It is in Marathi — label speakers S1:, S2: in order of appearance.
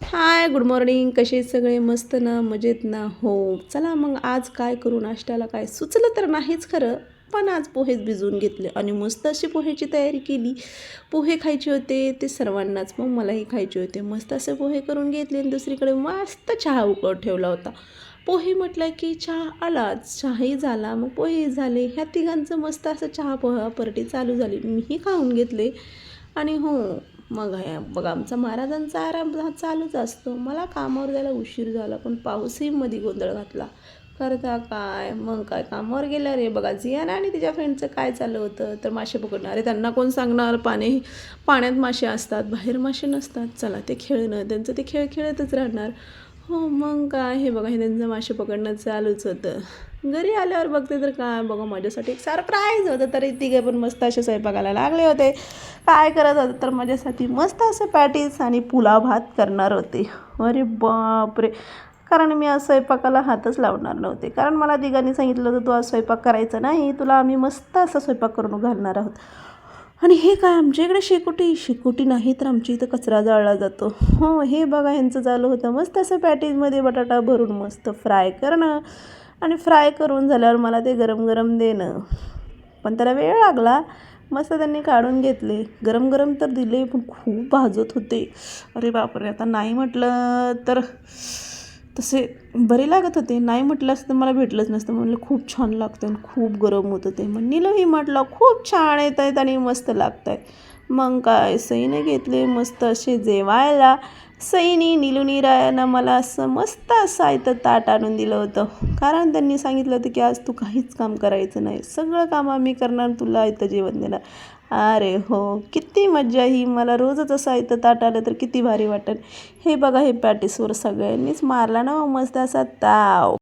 S1: हाय, गुड मॉर्निंग. कसे आहेत सगळे? मस्त ना, मजेत ना? हो. चला मग आज काय करू नाश्त्याला? काय सुचलं तर नाहीच खरं, पण आज पोहेच भिजवून घेतले आणि मस्त अशी पोहेची तयारी केली. पोहे खायचे होते ते सर्वांनाच, मग मलाही खायचे होते. मस्त असे पोहे करून घेतले आणि दुसरीकडे मस्त चहा उकळत ठेवला होता. पोहे म्हटलं की चहा आलाच, चहाही झाला, मग पोहेही झाले. ह्या तिघांचं मस्त असं चहा पोहा पार्टी चालू झाली. मीही खाऊन घेतले आणि हो, मग हे बघा आमचा महाराजांचा आराम हा चालूच असतो. मला कामावर जायला उशीर झाला, पण पाऊसही मध्ये गोंधळ घातला. करता काय, मग काय कामावर गेल्या रे बघा जियाना आणि तिच्या फ्रेंडचं काय चाललं होतं, तर मासे पकडणार. अरे त्यांना कोण सांगणार, पाण्यात मासे असतात, बाहेर मासे नसतात. चला ते खेळणं, त्यांचं ते खेळ खेळतच राहणार. हो मग काय, हे बघा हे त्यांचं मासे पकडणं चालूच होतं. घरी आल्यावर बघते तर काय बघा माझ्यासाठी एक सरप्राईज होतं. तरी तिघे पण मस्त असे स्वयंपाकाला लागले होते. काय करत होतं तर माझ्यासाठी मस्त असं पॅटीस आणि पुलाव भात करणार होते. अरे बापरे, कारण मी आज स्वयंपाकाला हातच लावणार नव्हते, कारण मला तिघांनी सांगितलं होतं तू आज स्वयंपाक करायचा नाही, तुला आम्ही मस्त असा स्वयंपाक करून घालणार आहोत. आणि हे काय आमच्या इकडे शेकोटी नाही तर आमच्या इथं कचरा जाळला जातो. हो हे बघा ह्यांचं चालू होतं मस्त असं पॅटीजमध्ये बटाटा भरून मस्त फ्राय करणं आणि फ्राय करून झाल्यावर मला ते गरम गरम देणं. पण त्याला वेळ लागला. मस्त त्यांनी काढून घेतले. गरम गरम तर दिले, पण खूप भाजत होते. अरे बापरे, आता नाही म्हटलं तर तसे बरे लागत होते, नाही म्हटलं असतं मला भेटलंच नसतं. म्हटलं खूप छान लागतं आणि खूप गरम होतं ते. मग नीलंही म्हटलं खूप छान येत आहेत आणि मस्त लागत आहेत. मग काय सईने घेतले मस्त असे जेवायला. सईनी निलुनी रायानं मला असं मस्त असं आयतं ताट आणून दिलं होतं, कारण त्यांनी सांगितलं होतं की आज तू काहीच काम करायचं नाही, सगळं काम आम्ही करणार, तुला इथं जेवण देणार. अरे हो, किती मज्जा ही. मला रोजच असं इथं ताट आलं तर किती भारी वाटेल. हे बघा हे पॅटीसवर सगळ्यांनीच मारला ना मस्त असा ताव.